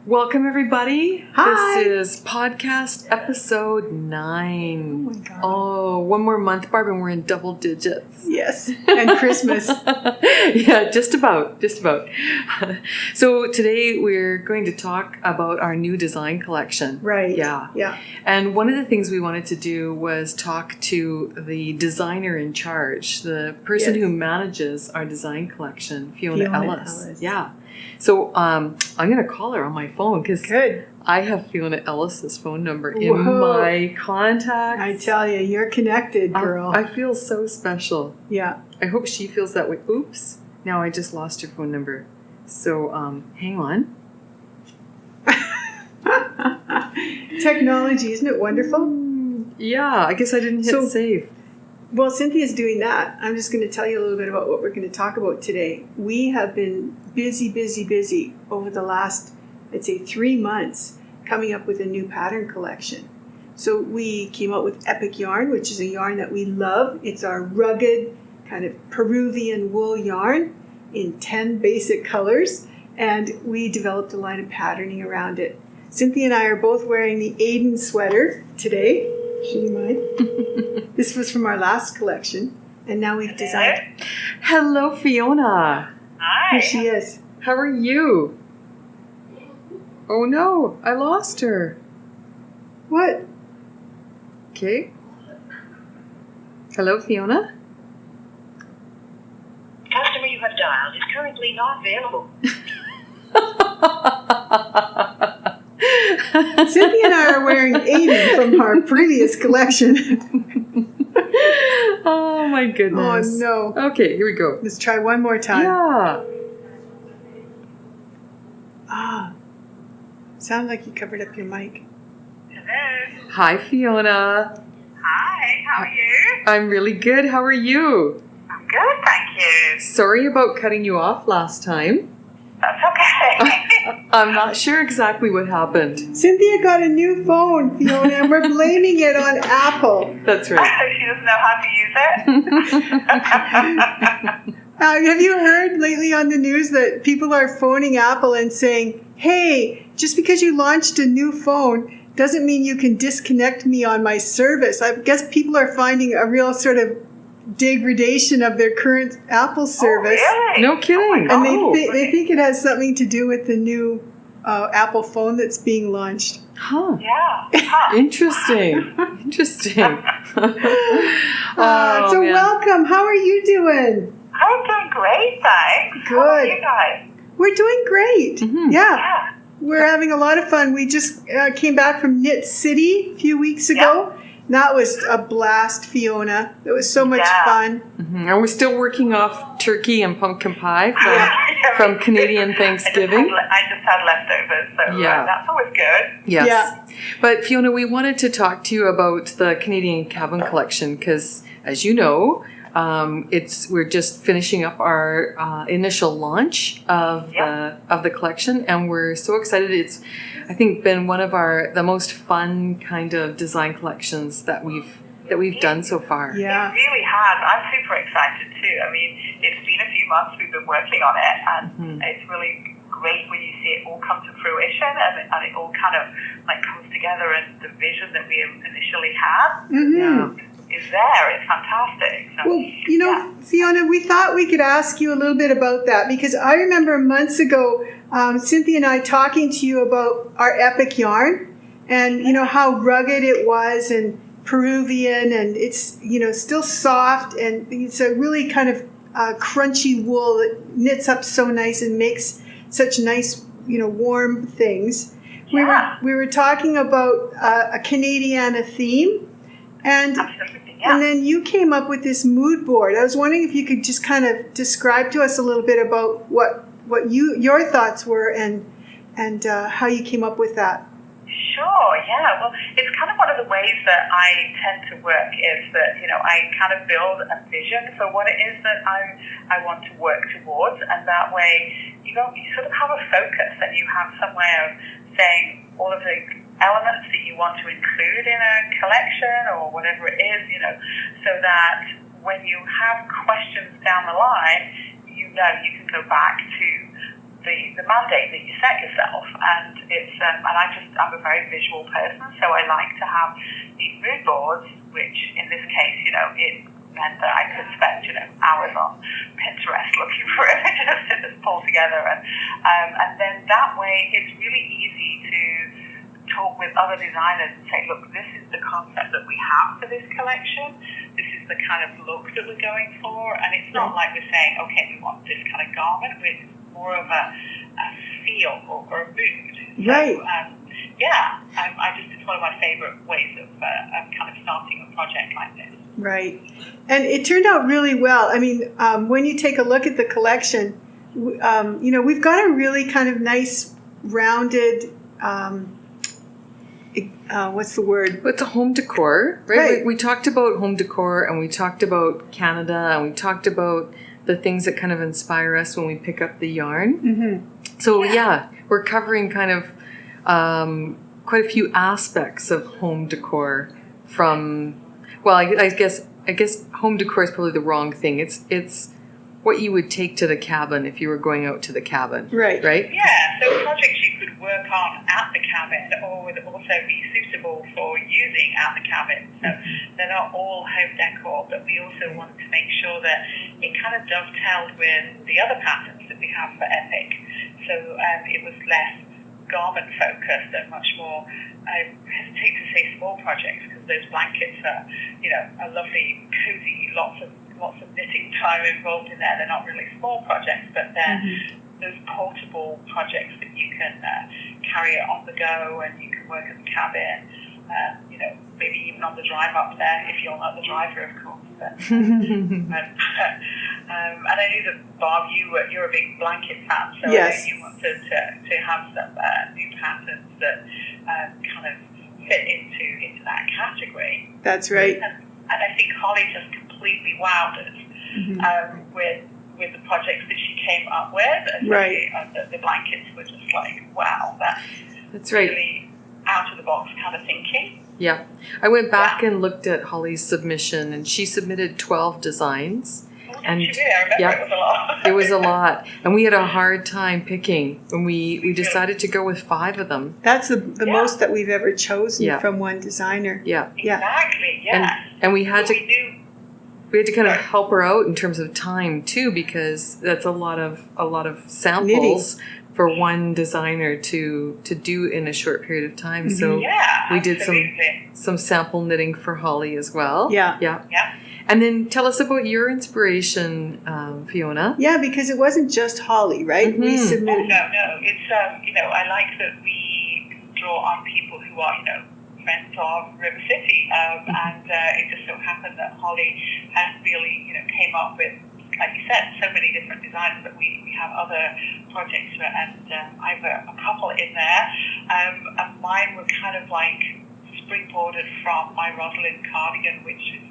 Welcome, everybody. Hi. This is podcast episode 9. Oh, my God. Oh, one more month, Barb, and we're in double digits. Yes, and Christmas. Yeah, just about. So today we're going to talk about our new design collection. Right. Yeah. And one of the things we wanted to do was talk to the designer in charge, the person who manages our design collection, Fiona Ellis. Yeah. So I'm going to call her on my phone because I have Fiona Ellis's phone number in my contacts. I tell you, you're connected, girl. I feel so special. Yeah. I hope she feels that way. Oops. Now I just lost her phone number. So hang on. Technology, isn't it wonderful? Yeah, I guess I didn't hit save. Well, Cynthia's doing that. I'm just going to tell you a little bit about what we're going to talk about today. We have been busy over the last, I'd say, 3 months coming up with a new pattern collection. So we came out with Epic Yarn, which is a yarn that we love. It's our rugged kind of Peruvian wool yarn in 10 basic colors, and we developed a line of patterning around it. Cynthia and I are both wearing the Aiden sweater today. Should you mind? This was from our last collection, and now we've designed. Hello, Fiona. Hi. Here she is. How are you? Oh no, I lost her. What? Okay. Hello, Fiona. Customer you have dialed is currently not available. Cynthia and I are wearing Aiden from our previous collection. Oh my goodness. Oh no. Okay, here we go. Let's try one more time. Yeah. Sounds like you covered up your mic. Hello. Hi, Fiona. Hi, how are you? I'm really good. How are you? I'm good, thank you. Sorry about cutting you off last time. That's okay. I'm not sure exactly what happened. Cynthia got a new phone, Fiona, and we're blaming it on Apple. That's right. She doesn't know how to use it. Have you heard lately on the news that people are phoning Apple and saying, hey, just because you launched a new phone doesn't mean you can disconnect me on my service. I guess people are finding a real sort of degradation of their current Apple service. Oh, really? No kidding. And they think it has something to do with the new Apple phone that's being launched. Huh. Yeah. Huh. Interesting. So welcome. How are you doing? I'm doing great, thanks. Good. How are you guys? We're doing great. Mm-hmm. Yeah. We're having a lot of fun. We just came back from Knit City a few weeks ago. Yeah. That was a blast, Fiona. It was so much fun. Mm-hmm. And we're still working off turkey and pumpkin pie from Canadian Thanksgiving. I just had leftovers, so that's always good. Yes. Yeah. But Fiona, we wanted to talk to you about the Canadian Cabin Collection because, as you know, we're just finishing up our initial launch of the collection, and we're so excited. It's, I think, been one of the most fun kind of design collections that we've done so far. Yeah. It really has. I'm super excited too. I mean, it's been a few months we've been working on it, and it's really great when you see it all come to fruition and it all kind of like comes together, and the vision that we initially had. Mm-hmm. Is there. It's fantastic. So, well, Fiona, we thought we could ask you a little bit about that because I remember months ago, Cynthia and I talking to you about our Epic yarn and, how rugged it was and Peruvian, and it's, still soft, and it's a really kind of crunchy wool that knits up so nice and makes such nice, warm things. Yeah. We were talking about a Canadiana theme. And and then you came up with this mood board. I was wondering if you could just kind of describe to us a little bit about what your thoughts were and how you came up with that. Sure, yeah. Well, it's kind of one of the ways that I tend to work is that, I kind of build a vision for what it is that I want to work towards, and that way you sort of have a focus and you have some way of saying all of the elements that you want to include in a collection or whatever it is, so that when you have questions down the line, you can go back to the mandate that you set yourself, and it's and I'm a very visual person, so I like to have these mood boards, which in this case, it meant that I could spend hours on Pinterest looking for images to just pull together, and then that way it's really easy to talk with other designers and say, look, this is the concept that we have for this collection, this is the kind of look that we're going for, and it's not like we're saying, okay, we want this kind of garment, it's more of a feel or a mood. Right. It's one of my favorite ways of kind of starting a project like this. Right. And it turned out really well. I mean, when you take a look at the collection, we've got a really kind of nice, rounded, what's the word? It's a home decor, right? Right. We talked about home decor, and we talked about Canada, and we talked about the things that kind of inspire us when we pick up the yarn. Mm-hmm. So yeah, we're covering kind of quite a few aspects of home decor from, well, I guess home decor is probably the wrong thing. It's what you would take to the cabin if you were going out to the cabin. Right. Right? Yeah, so projects you could work on at the cabin or would also be suitable for using at the cabin. So they're not all home decor, but we also wanted to make sure that it kind of dovetailed with the other patterns that we have for Epic. So it was less garment focused and much more, I hesitate to say small projects because those blankets are, a lovely, cozy, lots of knitting time involved in there. They're not really small projects, but they're those portable projects that you can carry it on the go and you can work at the cabin, maybe even on the drive up there if you're not the driver, of course. But, and I knew that, Bob, you're a big blanket fan, so yes. You wanted to have some new patterns that kind of fit into that category. That's right. And I think Holly just completely wowed us with the projects that she came up with. And right. The blankets were just like, wow, that's right. Really out of the box kind of thinking. Yeah. I went back and looked at Holly's submission, and she submitted 12 designs. And I remember it was a lot. It was a lot. And we had a hard time picking when we decided to go with 5 of them. That's the most that we've ever chosen from one designer. Yeah. Exactly, yeah. And we had to kind of help her out in terms of time too, because that's a lot of samples for one designer to do in a short period of time. So we did some sample knitting for Holly as well. Yeah. And then tell us about your inspiration, Fiona. Yeah, because it wasn't just Holly, right? Mm-hmm. We submitted. No. It's I like that we draw on people who are friends of River City, and it just so happened that Holly has really came up with, like you said, so many different designs, but we have other projects, and I have a couple in there, and mine were kind of like springboarded from my Rosalind cardigan, which is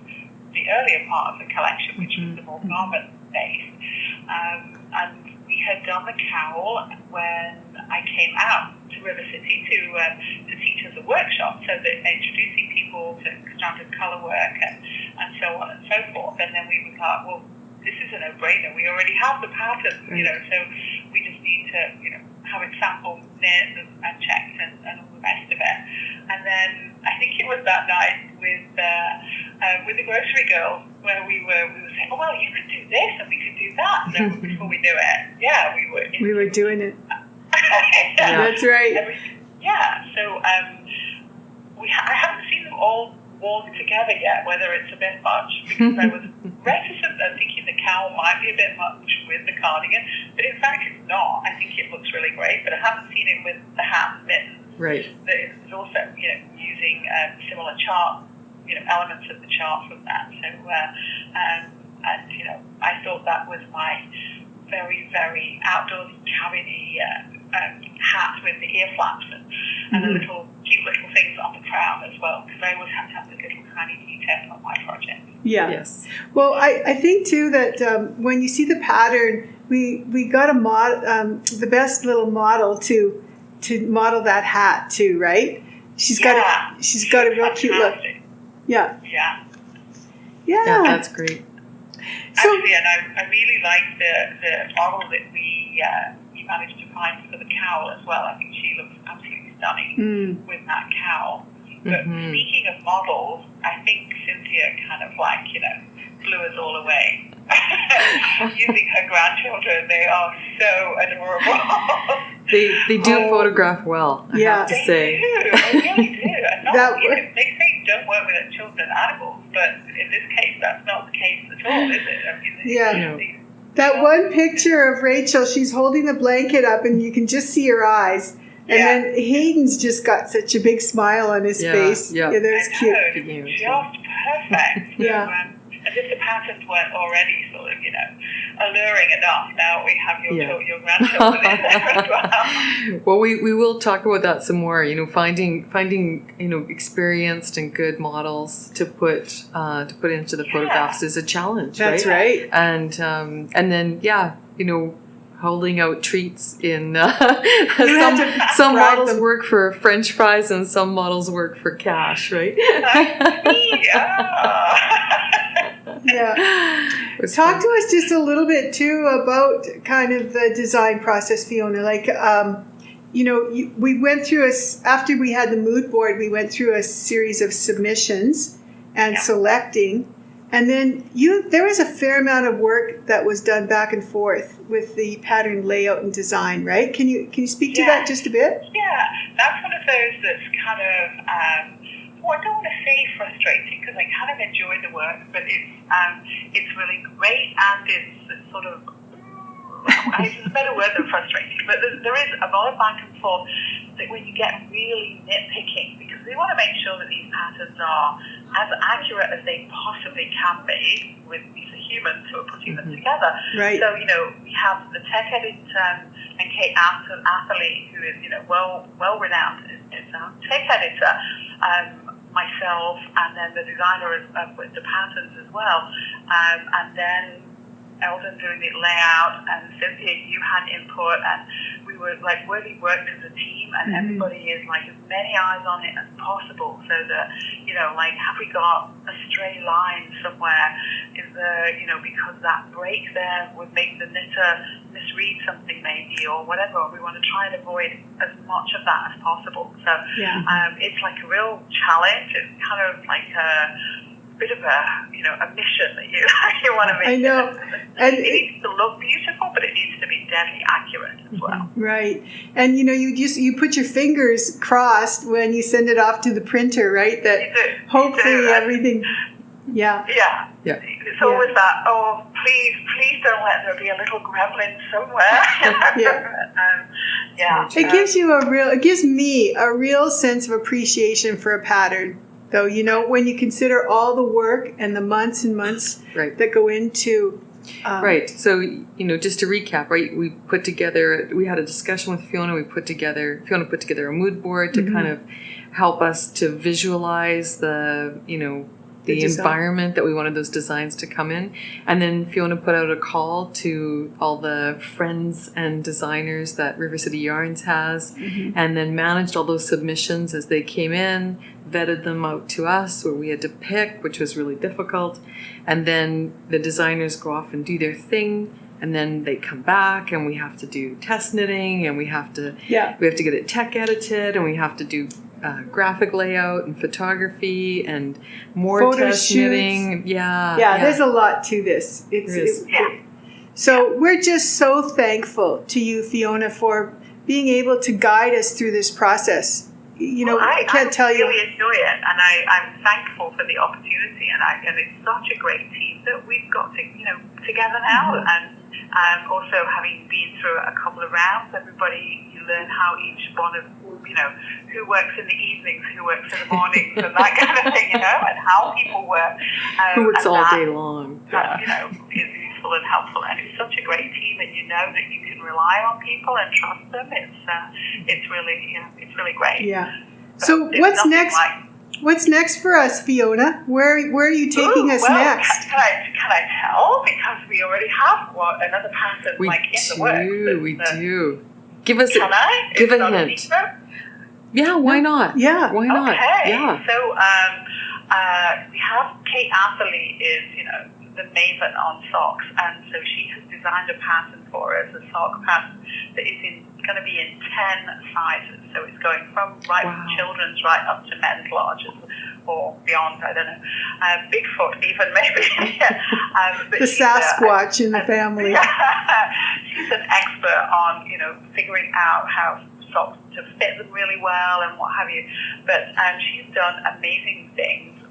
the earlier part of the collection, which was the more garment-based. And we had done the cowl when I came out to River City to teach as a workshop, so that introducing people to standard colour work and so on and so forth. And then we thought, well, this is a no-brainer. We already have the pattern, so we just need to, have it sampled, knit and checked and all the rest of it. And then I think it was that night with the grocery girl where we were saying, oh, well, you could do this and we could do that. And then before we do it, we were doing it. Yeah. That's right. So I haven't seen them all worn together yet, whether it's a bit much, because I was reticent and thinking the cowl might be a bit much with the cardigan, but in fact it's not. I think it looks really great, but I haven't seen it with the hat and mittens. Right. That is also, using similar chart, elements of the chart from that. So, I thought that was my very, very outdoorsy cabiny hat with the ear flaps and the little cute little things on the crown as well, because I always have to have the little tiny details on my project. Yeah. Yes. Well, I think too that when you see the pattern, we got the best little model to model that hat too, right? She's got a real cute look. Yeah. Yeah, that's great. Actually, and I really like the model that we you managed to find for the cowl as well. I think she looks absolutely stunning with that cowl. But speaking of models, I think Cynthia kind of like, blew us all away. Using her grandchildren, they are so adorable. They do photograph well, I have to say. They really do. And they say don't work with children and animals, but in this case, that's not the case at all, is it? I mean, that one picture of Rachel, she's holding the blanket up and you can just see her eyes. And then Hayden's just got such a big smile on his face. Yeah, that's cute. Just perfect. As if the patterns weren't already sort of, alluring enough. Now we have your grandchildren in there as well. Well, we will talk about that some more. Finding experienced and good models to put into the photographs is a challenge. That's right. And then holding out treats in some models work for French fries and some models work for cash, right? Talk to us just a little bit too about kind of the design process, Fiona. Like, we went through after we had the mood board, we went through a series of submissions and selecting. And then there was a fair amount of work that was done back and forth with the pattern layout and design, right? Can you speak to that just a bit? Yeah, that's one of those that's kind of, I don't want to say frustrating because I kind of enjoy the work, but it's really great and it's sort of, it's a better word than frustrating, but there is a lot of back and forth that when you get really nitpicking, because we want to make sure that these patterns are as accurate as they possibly can be with these humans who are putting them together. Right. So, we have the tech editor and Kate Atherley, who is, well-renowned as a tech editor, myself, and then the designer of the patterns as well, and then Eldon doing the layout, and Cynthia, you had input, and we were really worked as a team, and everybody is as many eyes on it as possible, so that have we got a stray line somewhere? Is there because that break there would make the knitter misread something maybe, or whatever. We want to try and avoid as much of that as possible. So it's like a real challenge. It's kind of like a bit of a mission that you want to make. I know. And it needs to look beautiful, but it needs to be deadly accurate as well. Right. And you put your fingers crossed when you send it off to the printer, right? That hopefully everything. Yeah. It's always that, please don't let there be a little gremlin somewhere. It gives me a real sense of appreciation for a pattern. Though, when you consider all the work and the months and months that go into... right. So, just to recap, right, we had a discussion with Fiona. Fiona put together a mood board to kind of help us to visualize the environment that we wanted those designs to come in. And then Fiona put out a call to all the friends and designers that River City Yarns has, and then managed all those submissions as they came in, vetted them out to us where we had to pick, which was really difficult. And then the designers go off and do their thing, and then they come back and we have to do test knitting, and we have to get it tech edited, and we have to do graphic layout and photography and more test knitting. There's a lot to this. So we're just so thankful to you, Fiona, for being able to guide us through this process. I can't tell you. I really enjoy it, and I'm thankful for the opportunity, and it's such a great team that we've got together now, and also having been through a couple of rounds, everybody, you learn how each one of, who works in the evenings, who works in the mornings, and that kind of thing, and how people work. Who works all day long. That, is useful and helpful, and it's such a great team, and that you can rely on people and trust them. It's really great. Yeah. So what's next? What's next for us, Fiona? Where are you taking us next? Can I tell? Because we already have another pattern in the works. We do. Give us Can I? Give a hint. Yeah, why not? Yeah. Why not? Okay. Yeah. So we have Kate Atherley is, the maven on socks, and so she has designed a pattern for us, a sock pattern that is going to be in 10 sizes. So it's going from from children's right up to men's larges or beyond, I don't know, Bigfoot even maybe. The Sasquatch in the family. She's an expert on, figuring out how socks to fit them really well and what have you. But she's done amazing things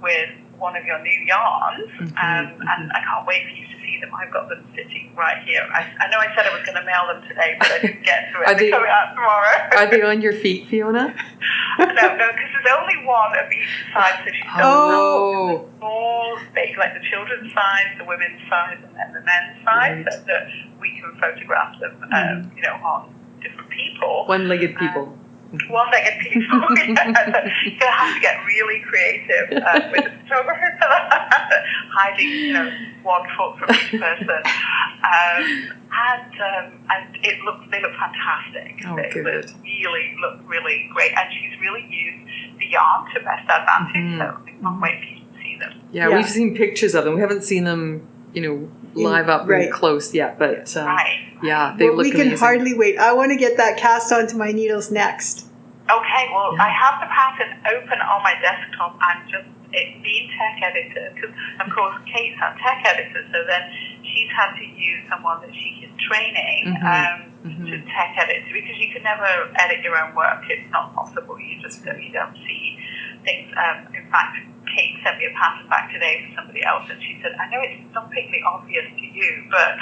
with one of your new yarns, and I can't wait for you to see them. I've got them sitting right here. I know I said I was going to mail them today, but I didn't get to it. They're coming out tomorrow. Are they on your feet, Fiona? No, because there's only one of each side, so she's done the small, big, like the children's size, the women's size, and then the men's size, so that we can photograph them, on different people. One-legged people. One-legged people. You're going to have to get really creative with the photographer, hiding, 1 foot from each person. And they look fantastic. They look really great. And she's really used the yarn to best advantage, so I can't wait for you to see them. Yeah, we've seen pictures of them. We haven't seen them, live up very close yet, but yeah, they look amazing. We can hardly wait. I want to get that cast onto my needles next. Okay, well, I have the pattern open on my desktop and it's been tech edited, because of course Kate's a tech editor, so then she's had to use someone that she is training to tech edit, because you can never edit your own work. It's not possible. You don't see things. In fact, Kate sent me a pattern back today for somebody else, and she said, I know it's stumpingly obvious to you, but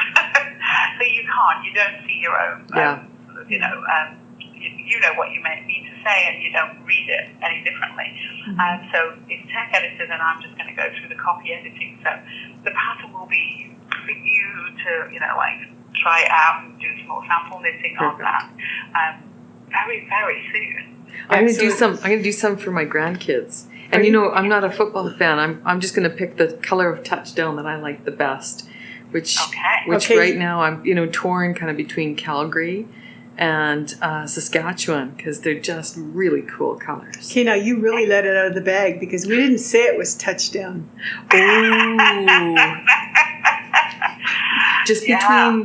so you don't see your own, you know what you may need to say, and you don't read it any differently. So it's tech edited, and I'm just going to go through the copy editing. So the pattern will be for you to, try it out and do some more sample knitting on that very, very soon. I'm going to do some for my grandkids. And I'm not a football fan. I'm just going to pick the color of touchdown that I like the best, which right now I'm torn kind of between Calgary and Saskatchewan, because they're just really cool colors. Okay, now you really let it out of the bag, because we didn't say it was touchdown. Oh,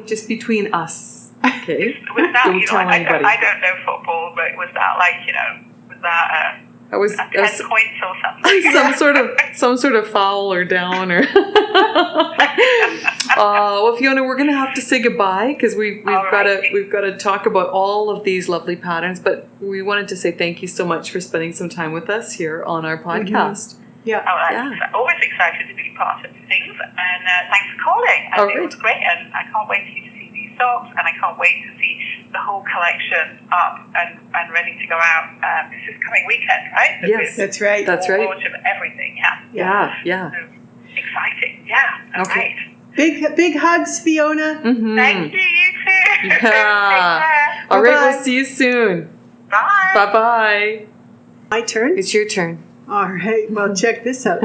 just between us. Okay, was that, don't tell anybody. I don't know football, but was that That was 10 points or something. some sort of foul or down or. Well, Fiona, we're going to have to say goodbye, because we've got to talk about all of these lovely patterns. But we wanted to say thank you so much for spending some time with us here on our podcast. Yeah. I'm always excited to be part of things, and thanks for calling. And it was great, and I can't wait for you to see these socks, and I can't wait to see the whole collection up and ready to go out this is coming weekend, right? Yes, that's right. That's right. Launch of everything, Yeah. So exciting, that's great. Big hugs, Fiona. Thank you, you too. Yeah. Take care. All right, we'll see you soon. Bye. Bye-bye. My turn? It's your turn. All right, well, check this out.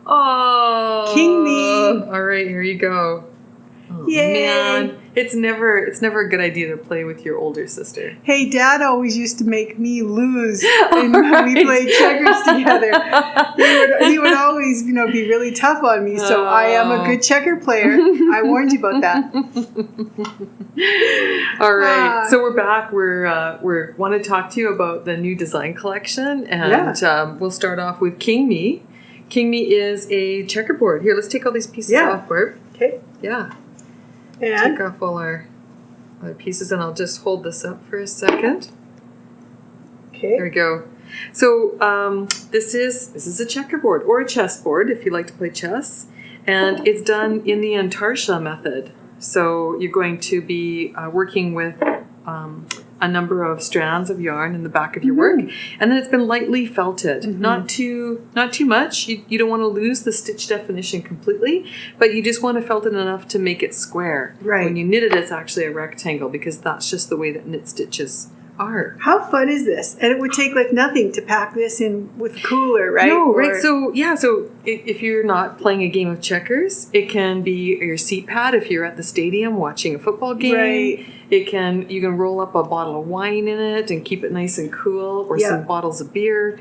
Oh. King me. All right, here you go. Oh, Yay. Man, it's never a good idea to play with your older sister. Hey, Dad always used to make me lose when we played checkers together. He would always, be really tough on me. So I am a good checker player. I warned you about that. All right, so we're back. We want to talk to you about the new design collection, and we'll start off with King Me. King Me is a checkerboard. Here, let's take all these pieces off, Barb. Okay. Yeah. And take off all our pieces, and I'll just hold this up for a second. Okay. There we go. So this is a checkerboard, or a chessboard if you like to play chess, and it's done in the Antarsha method. So you're going to be working with a number of strands of yarn in the back of your work, and then it's been lightly felted, not too much. You don't want to lose the stitch definition completely, but you just want to felt it enough to make it square. Right. When you knit it, it's actually a rectangle, because that's just the way that knit stitches are. How fun is this? And it would take nothing to pack this in with cooler, right? No, right. So if you're not playing a game of checkers, it can be your seat pad if you're at the stadium watching a football game. Right. You can roll up a bottle of wine in it and keep it nice and cool, or some bottles of beer.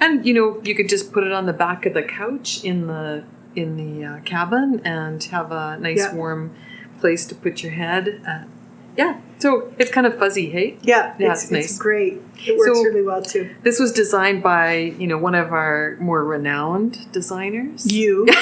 And you could just put it on the back of the couch in the cabin and have a nice warm place to put your head. So it's kind of fuzzy, hey? Yeah, it's nice. It's great. It works really well too. This was designed by one of our more renowned designers. You. It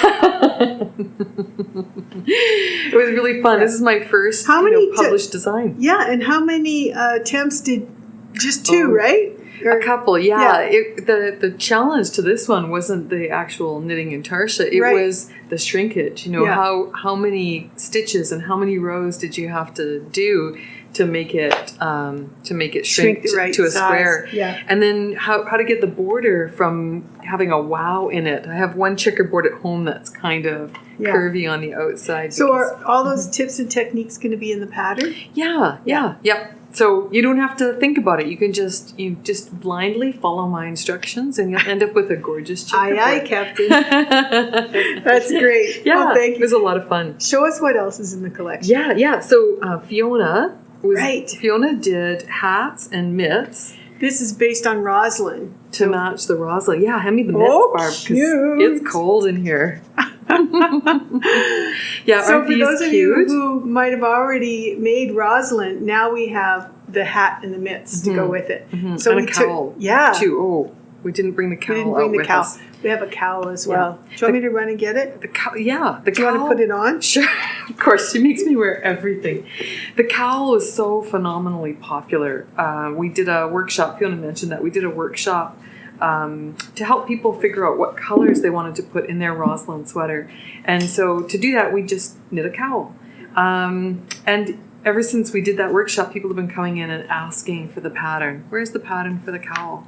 was really fun. This is my first published design. Yeah, and how many attempts did? Just two, right? A couple, yeah. The challenge to this one wasn't the actual knitting intarsia. It was the shrinkage. How many stitches and how many rows did you have to do to make it shrink the right to a size. Square? Yeah. And then how to get the border from having a wow in it. I have one checkerboard at home that's kind of curvy on the outside. So are all those tips and techniques going to be in the pattern? Yep. So you don't have to think about it. You can just blindly follow my instructions, and you'll end up with a gorgeous checkerboard. Aye, Captain. That's great. Yeah, well, thank you. It was a lot of fun. Show us what else is in the collection. Yeah. So Fiona Right. Fiona did hats and mitts. This is based on Roslyn. To match the Roslyn. Yeah, hand me the mitts, Barb, because it's cold in here. So for those of you who might have already made Roslyn, now we have the hat and the mitts to go with it. So and a cowl. Too. Oh, we didn't bring the cowl. We didn't bring the cowl. We have a cowl as well. Do you want me to run and get it? The cowl. Yeah. Do you want to put it on? Sure. Of course. She makes me wear everything. The cowl is so phenomenally popular. We did a workshop. Fiona mentioned that we did a workshop to help people figure out what colors they wanted to put in their Roslyn sweater. And so to do that, we just knit a cowl. And ever since we did that workshop, people have been coming in and asking for the pattern. Where's the pattern for the cowl?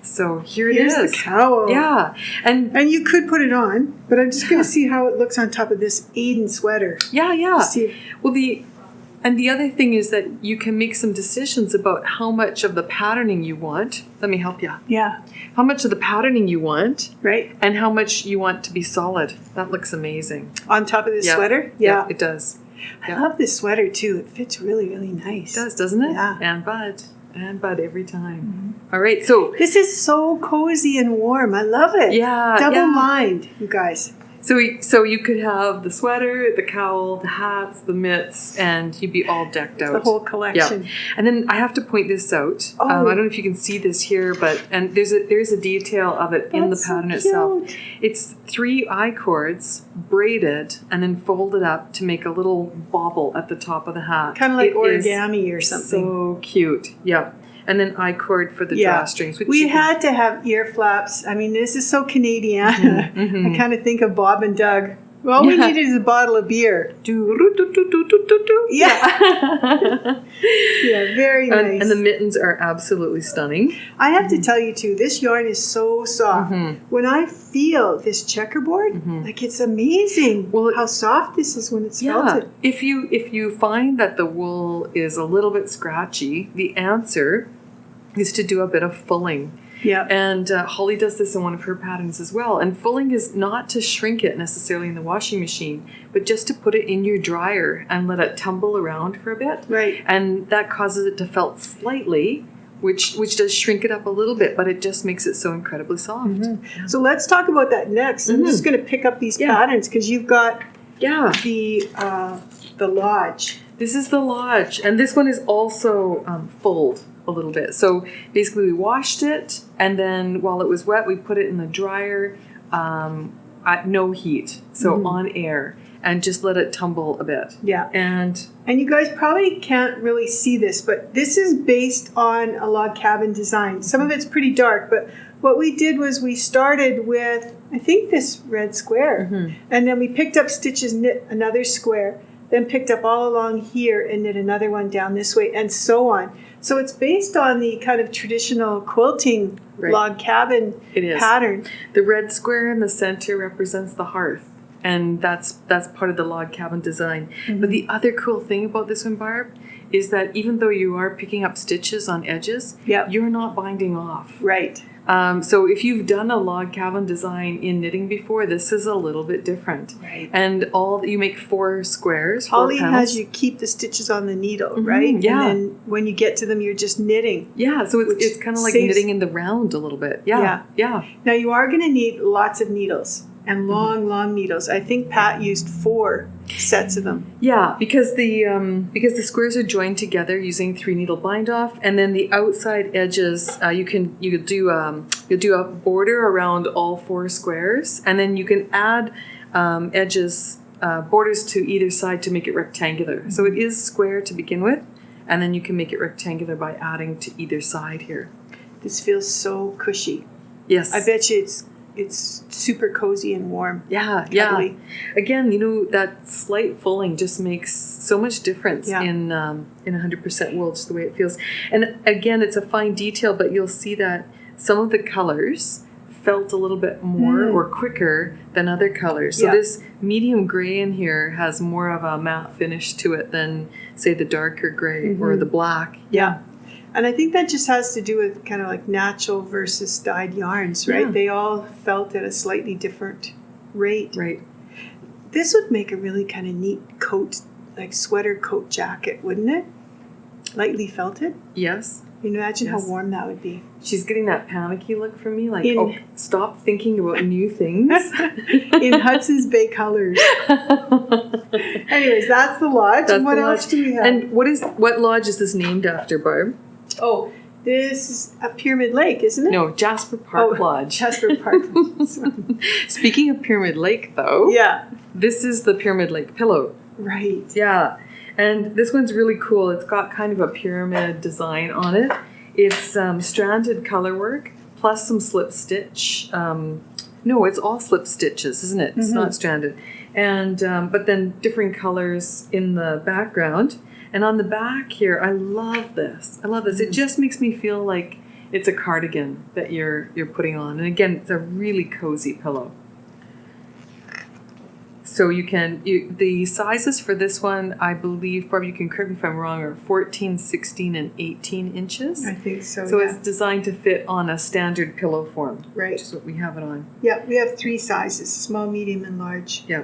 So here's the cowl. Yeah. And you could put it on, but I'm just going to see how it looks on top of this Aiden sweater. Yeah. See if, well, the other thing is that you can make some decisions about how much of the patterning you want. Let me help you. Yeah. How much of the patterning you want. Right. And how much you want to be solid. That looks amazing. On top of this sweater? Yeah, it does. I love this sweater too. It fits really, really nice. It does, doesn't it? Yeah. And bud every time. All right, so this is so cozy and warm. I love it. Yeah. Double lined, you guys. So you could have the sweater, the cowl, the hats, the mitts, and you'd be all decked out. The whole collection. Yeah. And then I have to point this out. I don't know if you can see this here, and there's a detail of it in the pattern itself. It's 3 I-cords braided and then folded up to make a little bobble at the top of the hat. Kind of like origami or something. So cute. Yeah. And then I-cord for the drawstrings. We had to have ear flaps. I mean, this is so Canadian. I kind of think of Bob and Doug. All we needed is a bottle of beer. Yeah. Very nice. And the mittens are absolutely stunning. I have to tell you, too, this yarn is so soft. When I feel this checkerboard, like it's amazing how soft this is when it's felted. If you find that the wool is a little bit scratchy, the answer is to do a bit of fulling. Yeah. And Holly does this in one of her patterns as well. And fulling is not to shrink it necessarily in the washing machine, but just to put it in your dryer and let it tumble around for a bit. Right. And that causes it to felt slightly, which does shrink it up a little bit, but it just makes it so incredibly soft. So let's talk about that next. I'm just going to pick up these patterns because you've got the lodge. This is the lodge, and this one is also fulled a little bit. So basically we washed it, and then while it was wet, we put it in the dryer at no heat, so on air, and just let it tumble a bit. Yeah. And you guys probably can't really see this, but this is based on a log cabin design. Some of it's pretty dark, but what we did was we started with, I think, this red square, and then we picked up stitches, knit another square, then picked up all along here and knit another one down this way, and so on. So it's based on the kind of traditional quilting log cabin pattern. The red square in the center represents the hearth, and that's part of the log cabin design. But the other cool thing about this one, Barb, is that even though you are picking up stitches on edges, you're not binding off. Right. So if you've done a log cabin design in knitting before, this is a little bit different. Right. And you make 4 squares. Holly 4 panels. has you keep the stitches on the needle, right? Yeah. And then when you get to them, you're just knitting. Yeah, so Which it's kind of like saves- knitting in the round a little bit. Yeah. Now you are going to need lots of needles and long needles. I think Pat used 4 sets of them. Yeah, because the squares are joined together using 3 needle bind off, and then the outside edges you'll do a border around all 4 squares, and then you can add borders to either side to make it rectangular. So it is square to begin with, and then you can make it rectangular by adding to either side here. This feels so cushy. Yes, I bet you it's super cozy and warm. Yeah. cuddly. Again, that slight fulling just makes so much difference Yeah. in 100% wool, just the way it feels. And again, it's a fine detail, but you'll see that some of the colors felt a little bit more or quicker than other colors. So Yeah. this medium gray in here has more of a matte finish to it than, say, the darker gray or the black. Yeah. And I think that just has to do with kind of like natural versus dyed yarns, right? Yeah. They all felt at a slightly different rate. Right. This would make a really kind of neat coat, like sweater coat jacket, wouldn't it? Lightly felted. Yes. Can you imagine Yes. how warm that would be? She's getting that panicky look from me, like, In- stop thinking about new things. In Hudson's Bay colors. Anyways, that's the lodge. That's And what the else lodge. do we have? And what lodge is this named after, Barb? Oh, this is a Pyramid Lake, isn't it? No, Jasper Park Lodge. Jasper Park. Speaking of Pyramid Lake, though, Yeah, this is the Pyramid Lake pillow. right. Yeah, and this one's really cool. It's got kind of a pyramid design on it. It's stranded color work plus some slip stitch. No, it's all slip stitches, isn't it? It's not stranded. And but then different colors in the background. And on the back here, I love this. It just makes me feel like it's a cardigan that you're putting on. And again, it's a really cozy pillow. So the sizes for this one, I believe, Barb, you can correct me if I'm wrong, are 14, 16, and 18 inches. I think so, So yeah. it's designed to fit on a standard pillow form, Right. which is what we have it on. Yeah, we have 3 sizes, small, medium, and large. Yeah.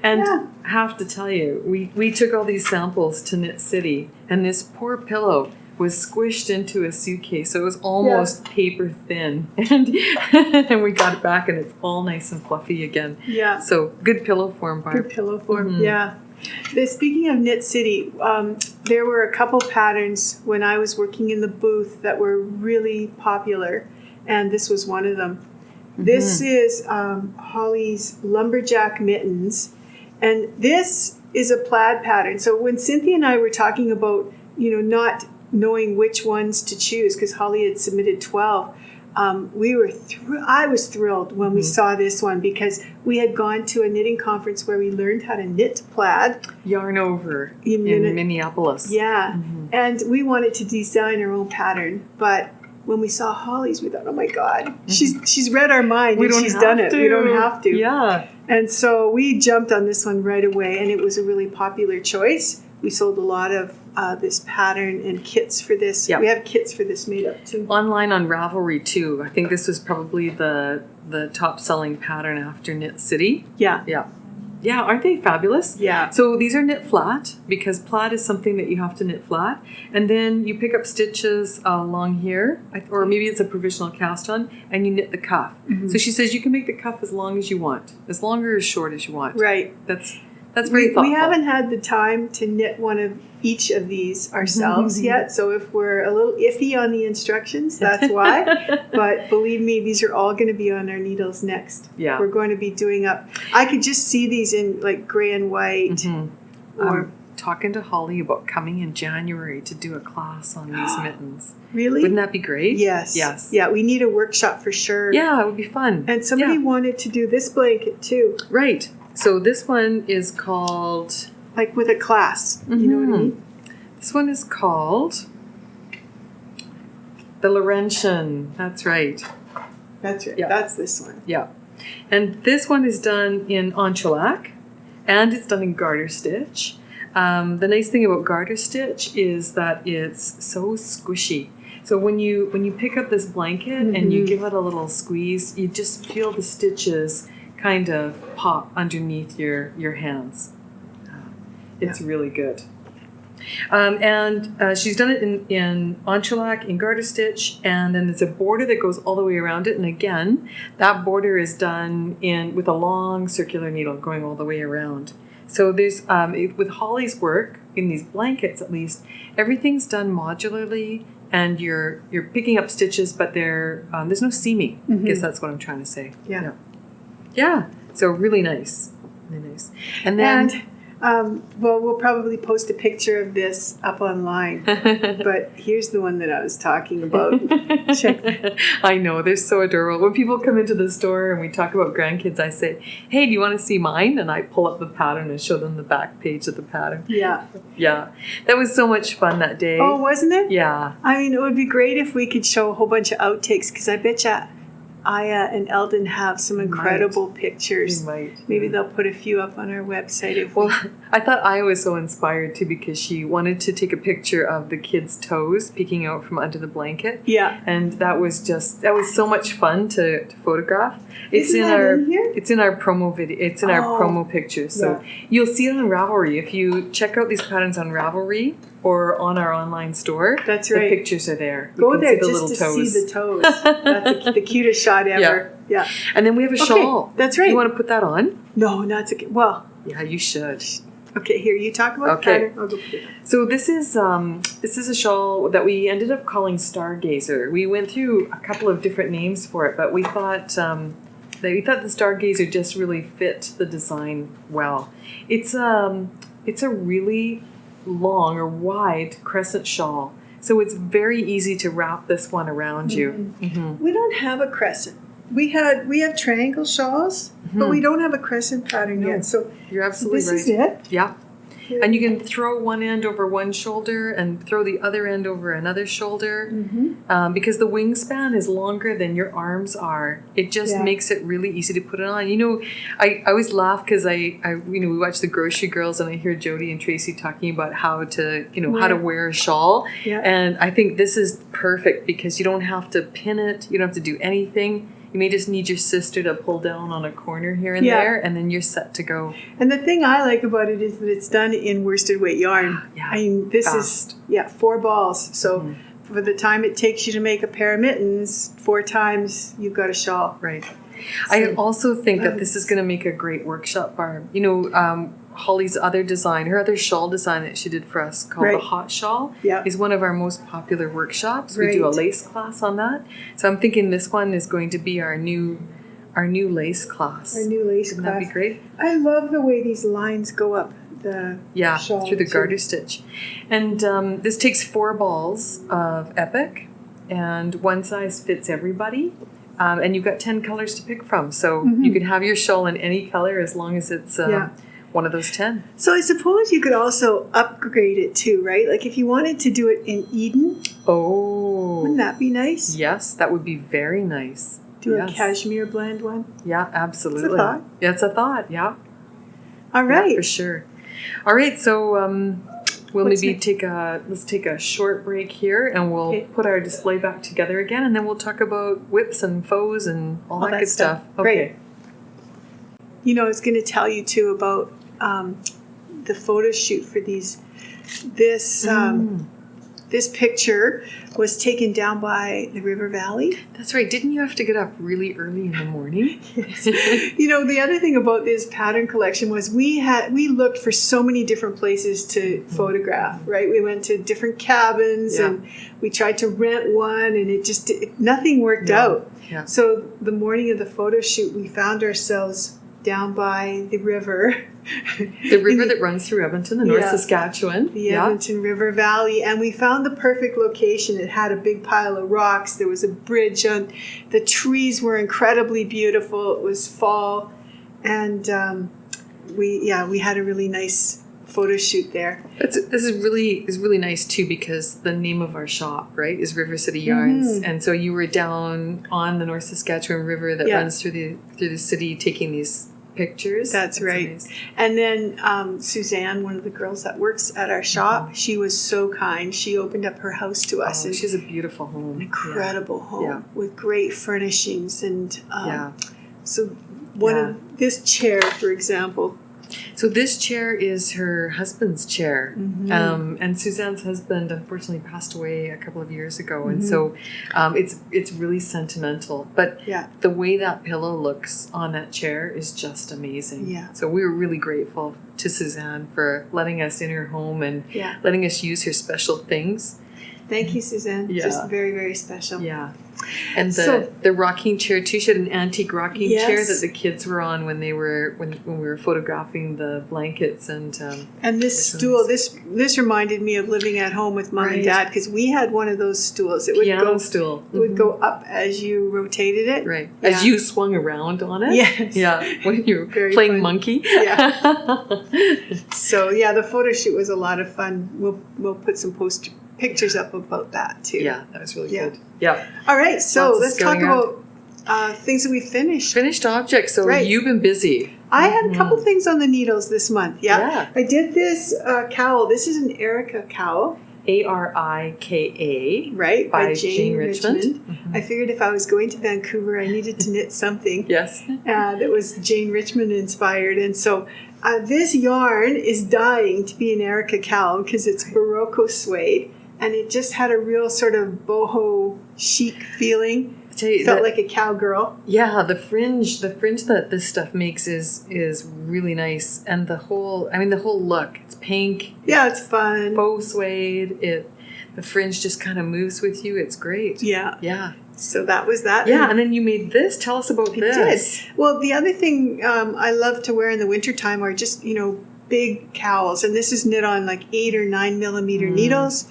And Yeah. I have to tell you, we took all these samples to Knit City, and this poor pillow was squished into a suitcase, so it was almost paper thin. And we got it back, and it's all nice and fluffy again. Yeah, So good pillow form, Barb. good pillow form, yeah. Speaking of Knit City, there were a couple patterns when I was working in the booth that were really popular, and this was one of them. This is Holly's Lumberjack mittens, and this is a plaid pattern. So when Cynthia and I were talking about, not knowing which ones to choose, because Holly had submitted 12, I was thrilled when we saw this one, because we had gone to a knitting conference where we learned how to knit plaid. Yarn Over In in Minneapolis. Yeah, and we wanted to design our own pattern, but when we saw Holly's, we thought, oh my God, she's read our mind and she's done it. We don't have to. Yeah. And so we jumped on this one right away, and it was a really popular choice. We sold a lot of this pattern and kits for this. Yep. We have kits for this made up too. Online on Ravelry too. I think this was probably the top selling pattern after Knit City. Yeah. Yeah, aren't they fabulous? Yeah. So these are knit flat, because plaid is something that you have to knit flat. And then you pick up stitches along here, or maybe it's a provisional cast on, and you knit the cuff. So she says you can make the cuff as long as you want, as long or as short as you want. Right. That's very thoughtful. We haven't had the time to knit one of each of these ourselves yet, so if we're a little iffy on the instructions, that's why. But believe me, these are all going to be on our needles next. Yeah. We're going to be doing up. I could just see these in like gray and white. Or I'm talking to Holly about coming in January to do a class on these mittens. really? Wouldn't that be great? Yes. Yes. Yeah, we need a workshop for sure. Yeah, it would be fun. And somebody Yeah. wanted to do this blanket too, Right. So this one is called... like with a class. You know what I mean? This one is called the Laurentian. That's right. That's right. Yeah. That's this one. Yeah. And this one is done in entrelac, and it's done in garter stitch. The nice thing about garter stitch is that it's so squishy. So when you pick up this blanket and you give it a little squeeze, you just feel the stitches kind of pop underneath your hands. It's really good. And she's done it in entrelac, in garter stitch, and then there's a border that goes all the way around it. And again, that border is done with a long circular needle going all the way around. So there's with Holly's work, in these blankets at least, everything's done modularly, and you're picking up stitches, but there's no seaming. I guess that's what I'm trying to say. Yeah. So really nice. Really nice. And then... well, we'll probably post a picture of this up online, but here's the one that I was talking about. Check. I know, they're so adorable. When people come into the store and we talk about grandkids, I say, hey, do you want to see mine? And I pull up the pattern and show them the back page of the pattern. Yeah. Yeah. That was so much fun that day. Oh, wasn't it? Yeah. I mean, it would be great if we could show a whole bunch of outtakes, because I bet you Aya and Eldon have some incredible pictures. Maybe they'll put a few up on our website. I thought Aya was so inspired too, because she wanted to take a picture of the kids' toes peeking out from under the blanket. Yeah. And that was so much fun to photograph. Isn't that in here? It's in our promo video. It's in our promo pictures. So you'll see it on Ravelry. If you check out these patterns on Ravelry or on our online store, that's right. The pictures are there. Go there just to see the toes. That's the cutest shot ever. Yeah. And then we have a shawl. That's right. You want to put that on? No, not so. Well. Yeah, you should. Okay, here, you talk about the pattern. I'll go put it on. So this is a shawl that we ended up calling Stargazer. We went through a couple of different names for it, but we thought the Stargazer just really fit the design well. It's a really long or wide crescent shawl, so it's very easy to wrap this one around you. We don't have a crescent. We have triangle shawls, but we don't have a crescent pattern yet. So you're absolutely right. This is it. Yeah. And you can throw one end over one shoulder and throw the other end over another shoulder, because the wingspan is longer than your arms are. It just makes it really easy to put it on. You know, I always laugh because we watch the Grocery Girls, and I hear Jody and Tracy talking about how to wear a shawl. Yeah. And I think this is perfect because you don't have to pin it. You don't have to do anything. You may just need your sister to pull down on a corner here and there, and then you're set to go. And the thing I like about it is that it's done in worsted weight yarn. Yeah, I mean, this is 4 balls. So for the time it takes you to make a pair of mittens, 4 times you've got a shawl. Right. So, I also think that this is going to make a great workshop barb. You know, Holly's other design, her other shawl design that she did for us called the Hot Shawl is one of our most popular workshops. We do a lace class on that. So I'm thinking this one is going to be our new lace class. Our new lace class. Wouldn't that be great? I love the way these lines go up the shawl. Through the garter stitch. And this takes 4 balls of Epic, and one size fits everybody. And you've got 10 colors to pick from. So you can have your shawl in any color as long as it's one of those 10. So I suppose you could also upgrade it too, right? Like if you wanted to do it in Eden. Oh. Wouldn't that be nice? Yes, that would be very nice. Do a cashmere blend one? Yeah, absolutely. It's a thought. Yeah, it's a thought, yeah. All right. Yeah, for sure. All right, so we'll let's take a short break here, and we'll put our display back together again, and then we'll talk about whips and faux and all that good stuff. Okay. Great. You know, I was going to tell you too about the photo shoot for these. This picture was taken down by the river valley. That's right. Didn't you have to get up really early in the morning? Yes. You know, the other thing about this pattern collection was we looked for so many different places to photograph, right? We went to different cabins and we tried to rent one, and nothing worked out. Yeah. So the morning of the photo shoot, we found ourselves down by the river. The river that runs through Edmonton, the North Saskatchewan. The Edmonton River Valley. And we found the perfect location. It had a big pile of rocks. There was a bridge on. The trees were incredibly beautiful. It was fall. And we had a really nice photo shoot there. This is really nice too, because the name of our shop, right, is River City Yarns, and so you were down on the North Saskatchewan River that runs through the city, taking these pictures. That's right. nice. And then Suzanne, one of the girls that works at our shop, she was so kind. She opened up her house to us. Oh, and she's a beautiful home. an incredible home Yeah. with great furnishings. And Yeah. so one of this chair, for example. So this chair is her husband's chair. Mhm. And Suzanne's husband unfortunately passed away a couple of years ago. And Mhm. so it's really sentimental. But Yeah. the way that pillow looks on that chair is just amazing. Yeah. So we were really grateful to Suzanne for letting us in her home and Yeah. letting us use her special things. Thank you, Suzanne. Yeah. Just very, very special. Yeah. And So- the rocking chair too. She had an antique rocking chair Yes. that the kids were on when we were photographing the blankets and And this Which stool, ones? this reminded me of living at home with Mom and Right. Dad, because we had one of those stools. It would piano go stool. it would Mhm. go up as you rotated it. Right. Yeah. As you swung around on it. Yes. Yeah. When you were Very playing fun. monkey. Yeah. So yeah, the photo shoot was a lot of fun. We'll put some pictures up about that too. Yeah, that was really Yeah. good. Yeah. All right, so Lots of let's talk going on. about things that we finished. Finished objects. So Right. you've been busy. I had a couple things on the needles this month. Yeah. Yeah. I did this cowl. This is an Erica cowl, Arika, right? by Jane Richmond. Mhm. I figured if I was going to Vancouver, I needed to knit something Yes. that was Jane Richmond inspired. And so this yarn is dying to be an Erica cowl because it's Barocco suede. And it just had a real sort of boho chic feeling. I tell you, Felt that- like a cowgirl. Yeah, the fringe that this stuff makes is really nice, and the whole look. It's pink, Yeah, it's fun. faux suede. The fringe just kind of moves with you. It's great. Yeah. Yeah, So that was that. yeah. And then you made this. Tell us about I this. did. Well, the other thing I love to wear in the wintertime are just, big cowls. And this is knit on like 8 or 9 millimeter needles.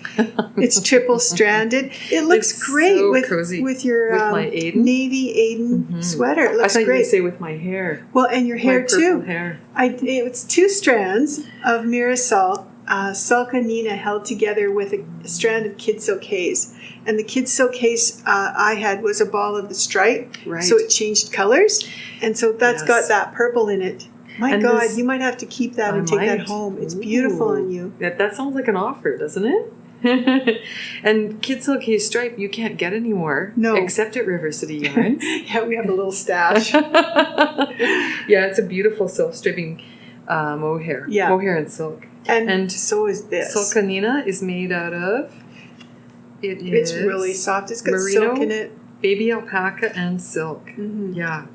It's triple stranded. It looks It's great so with cozy. your With my Aiden? navy Aiden sweater. It I looks thought you great. would say with my hair. Well, and your hair my purple too. hair. It's 2 strands of Mirasol, Sulka Nina held together with a strand of Kid Silk Haze. And the Kid Silk Haze I had was a ball of the stripe, Right. so it changed colors. And so that's Yes. got that purple in it. My And God, this- you might have to keep that I and take that might. home. It's beautiful Ooh. on you. That sounds like an offer, doesn't it? And Kid Silk Haze stripe you can't get anymore. No. Except at River City Yarns. Yeah, we have a little stash. Yeah, it's a beautiful self-stripping mohair. Yeah. Mohair and silk. And, And so is this. Sulcanina is made out of... It's really soft. It's got merino, silk in it. baby alpaca, and silk. Mhm. Yeah.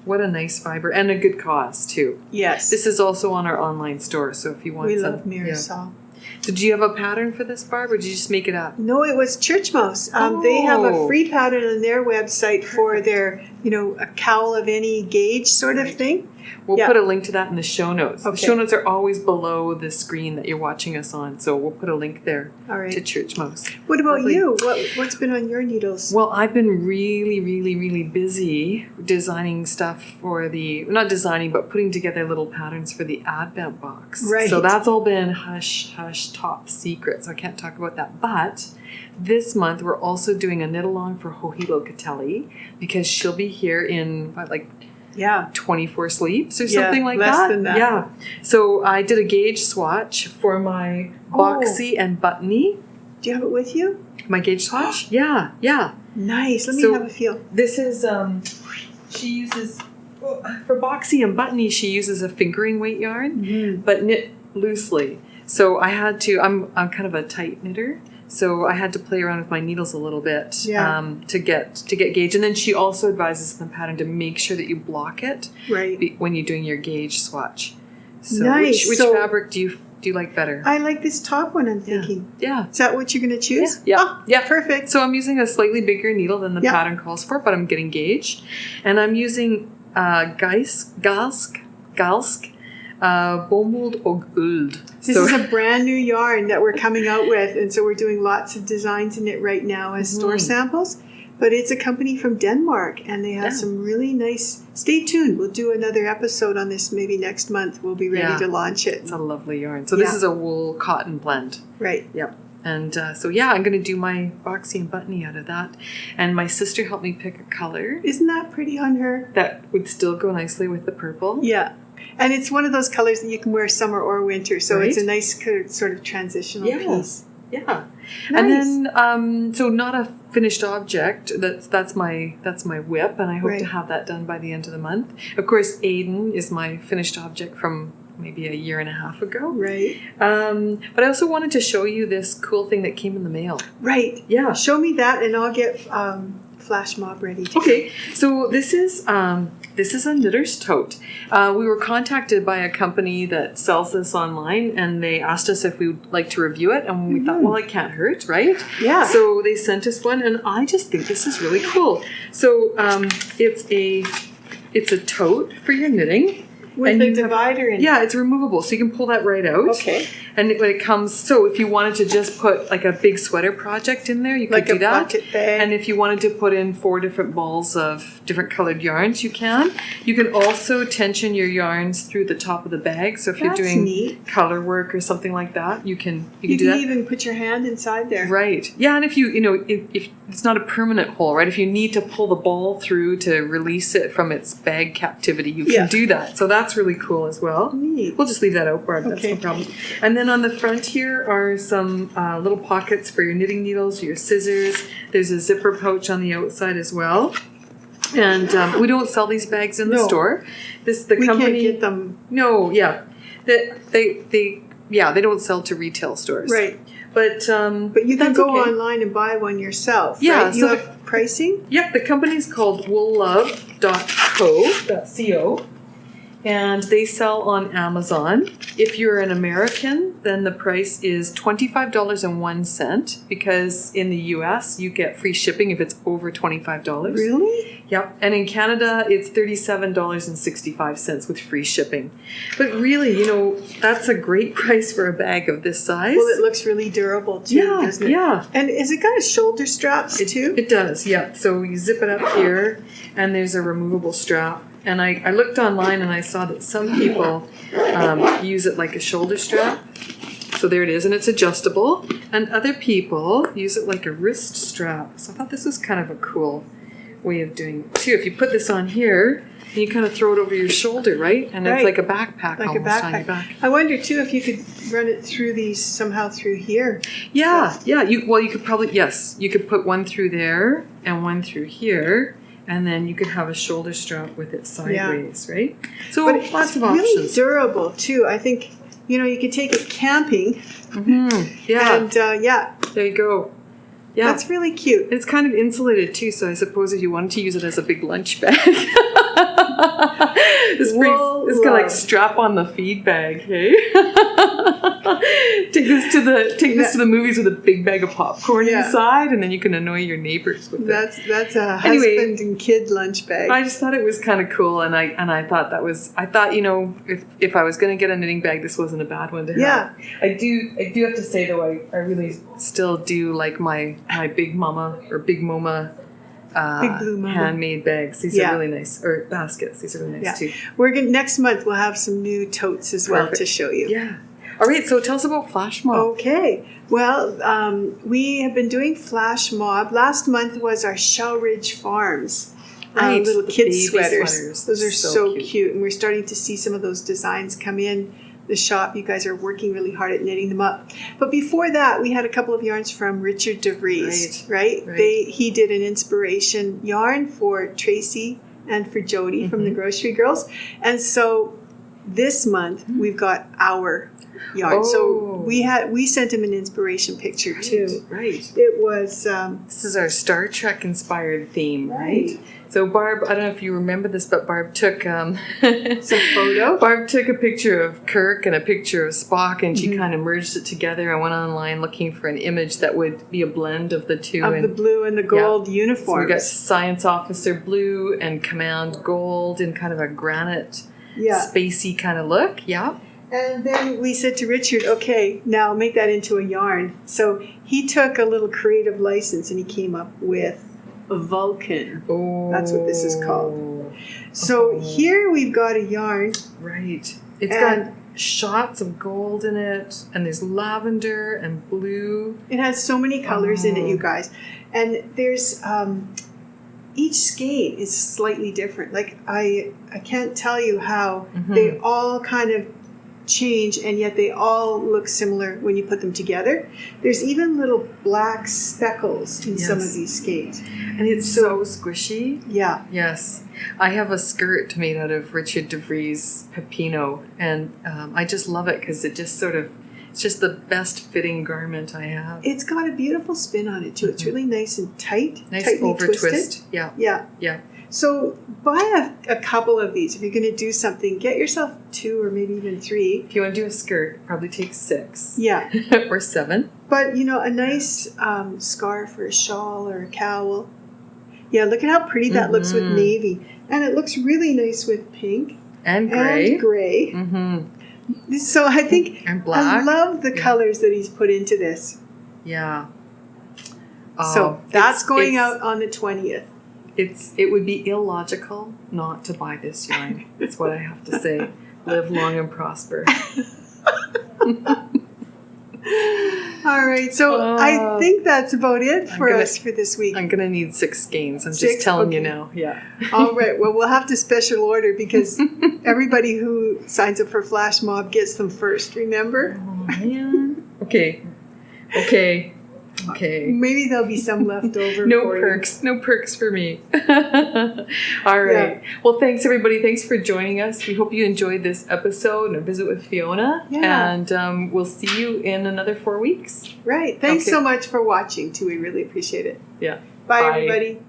What a nice fiber. And a good cost, too. Yes. This is also on our online store, so if you want we some... love Mirasol. So do you have a pattern for this, Barb, or did you just make it up? No, it was Church Mouse. They have a Oh. free pattern on their website for their, a cowl of any gauge sort of Right. thing. We'll Yeah. put a link to that in the show notes. Okay. The show notes are always below the screen that you're watching us on, so we'll put a link there All right. to Church Mouse. What about Lovely. you? What's been on your needles? Well, I've been really, really, really busy designing stuff for not designing, but putting together little patterns for the Advent box. Right. So that's all been hush, hush, top secret, so I can't talk about that. But this month, we're also doing a knit along for Hohilo Catelli, because she'll be here in, Yeah. 24 sleeps or Yeah, something like less that. than that. Yeah. So I did a gauge swatch for my Boxy and Buttony. Do you have it with you? My gauge swatch? Yeah, yeah. Nice. Let me So- have a feel. This is, she uses, for Boxy and Buttony, she uses a fingering weight yarn, Mm-hmm. but knit loosely. So I had to, I'm kind of a tight knitter. So I had to play around with my needles a little bit Yeah. to get gauge. And then she also advises in the pattern to make sure that you block it Right. when you're doing your gauge swatch. So Nice. which So- fabric do you like better? I like this top one, I'm thinking. Yeah. Is that what you're going to choose? Yeah. Oh, Yeah. perfect. So I'm using a slightly bigger needle than the Yeah. pattern calls for, but I'm getting gauge. And I'm using Galsk Bomull og Uld. This is a brand new yarn that we're coming out with, and so we're doing lots of designs in it right now as store samples. But it's a company from Denmark, and they have Yeah. some really nice. Stay tuned. We'll do another episode on this maybe next month. We'll be ready Yeah. to launch it. It's a lovely yarn. So this Yeah. is a wool cotton blend. Right. Yep. And so yeah, I'm going to do my Boxy and Buttony out of that. And my sister helped me pick a color Isn't that pretty on her? that would still go nicely with the purple. Yeah. And it's one of those colors that you can wear summer or winter, so it's a Right. nice sort of transitional Yeah. piece. Yeah. Nice. And then, so not a finished object. That's my whip, and I hope to Right. have that done by the end of the month. Of course, Aiden is my finished object from maybe a year and a half ago. Right. But I also wanted to show you this cool thing that came in the mail. Right. Yeah. Show me that, and I'll get Flash Mob ready to Okay. So this is a knitter's tote. We were contacted by a company that sells this online, and they asked us if we would like to review it. And we thought, well, it can't hurt, right? Yeah. So they sent us one, and I just think this is really cool. So it's a tote for your knitting. With and a you have- divider in it. Yeah, it's removable, so you can pull that right out. Okay. And when it comes, so if you wanted to just put like a big sweater project in there, you could Like do a that. bucket bag. And if you wanted to put in 4 different balls of different colored yarns, you can. You can also tension your yarns through the top of the bag. So if That's you're doing neat. color work or something like that, you can You do can that. even put your hand inside there. Right. Yeah, and if if it's not a permanent hole, right? If you need to pull the ball through to release it from its bag captivity, you can Yeah. do that. So that's really cool as well. Neat. We'll just leave that out, Barb. That's Okay. no problem. And then on the front here are some little pockets for your knitting needles, your scissors. There's a zipper pouch on the outside as well. And we don't sell these bags in the No. store. The We company can't get them. No, yeah. They don't sell to retail stores. Right. But But you can that's go okay. online and buy one yourself. Yeah, Right? You so have pricing? Yep, the company's called woolove.co. And they sell on Amazon. If you're an American, then the price is $25.01 because in the US you get free shipping if it's over $25. Really? Yep. And in Canada it's $37.65 with free shipping. But really, that's a great price for a bag of this size. Well, it looks really durable too, yeah, doesn't it? yeah. And has it got a shoulder straps too? It does, yeah. So you zip it up here and there's a removable strap. And I looked online and I saw that some people use it like a shoulder strap. So there it is, and it's adjustable. And other people use it like a wrist strap. So I thought this was kind of a cool way of doing it too. If you put this on here, and you kind of throw it over your shoulder, right? And Right. it's like a backpack Like a almost on your backpack. back. I wonder too if you could run it through these somehow through here. Yeah. You could probably, yes, you could put one through there and one through here. And then you could have a shoulder strap with it sideways, right? So But it's lots of really options. durable too. I think you could take it camping. Yeah, And there you go. Yeah, that's really cute. it's kind of insulated too, so I suppose if you wanted to use it as a big lunch bag. This can like strap on the feed bag, hey? Take this to the movies with a big bag of popcorn Yeah. inside, and then you can annoy your neighbors with it. That's a Anyway, husband and kid lunch bag. I just thought it was kind of cool, and I thought if I was going to get a knitting bag, this wasn't a bad one to have. Yeah. I do have to say though, I really still do like my Big Mama or Big Moma Big Blue Mama. handmade bags. These Yeah. are really nice, or baskets. These are really nice too. Next month we'll have some new totes as well Perfect. to show you. Yeah. All right. So tell us about Flash Mob. Okay. Well, we have been doing Flash Mob. Last month was our Shell Ridge Farms. Right, Little the kid baby sweaters. Those are So so cute. cute. And we're starting to see some of those designs come in the shop. You guys are working really hard at knitting them up. But before that, we had a couple of yarns from Richard DeVries, right? Right. He did an inspiration yarn for Tracy and for Jody from the Grocery Girls. And so this month we've got our yarn. Oh. So we sent him an inspiration picture too. Right. It was This is our Star Trek inspired theme, right? Right. So Barb, I don't know if you remember this, but Barb took some photo. Barb took a picture of Kirk and a picture of Spock, and Mm-hmm. she kind of merged it together. I went online looking for an image that would be a blend of the two. Of and the blue and the gold so uniforms. we got Science Officer blue and Command gold in kind of a granite, spacey kind of look. Yeah. And then we said to Richard, okay, now make that into a yarn. So he took a little creative license and he came up with a Vulcan. Oh. That's what this is called. So here we've got a yarn. Right. It's And- got shots of gold in it, and there's lavender and blue. It has so many colors in it, you guys. And there's each skate is slightly different. Like I can't tell you how Mm-hmm. they all kind of change, and yet they all look similar when you put them together. There's even little black speckles in some of Yes. these skates. And it's so squishy. Yeah. Yes. I have a skirt made out of Richard DeVries Pepino, and I just love it because it just sort of, it's just the best fitting garment I have. It's got a beautiful spin on it too. It's really nice and tight. Nice tightly over twisted. twist. Yeah. Yeah. Yeah. So buy a couple of these. If you're going to do something, get yourself 2 or maybe even 3. If you want to do a skirt, it probably takes 6. Yeah. Or 7. But, you know, a nice scarf or a shawl or a cowl. Yeah, look at how pretty that looks with navy. And it looks really nice with pink And gray. and gray. Mm-hmm. So I think And black. I love the colors that he's put into this. Yeah. So that's going it's- out on the 20th. It would be illogical not to buy this yarn. That's what I have to say. Live long and prosper. All right, so I think that's about it for gonna- us for this week. I'm gonna need 6 skeins. I'm 6? just telling you Okay. now. Yeah. All right, well, we'll have to special order because everybody who signs up for Flash Mob gets them first, remember? Oh man. Okay. Maybe there'll be some left over. No for you. perks. No perks for me. All right. Well, thanks everybody. Thanks for joining us. We hope you enjoyed this episode and a visit with Fiona. Yeah. And we'll see you in another 4 weeks. Right. Thanks Okay. so much for watching, too. We really appreciate it. Yeah. Bye. Bye. Everybody.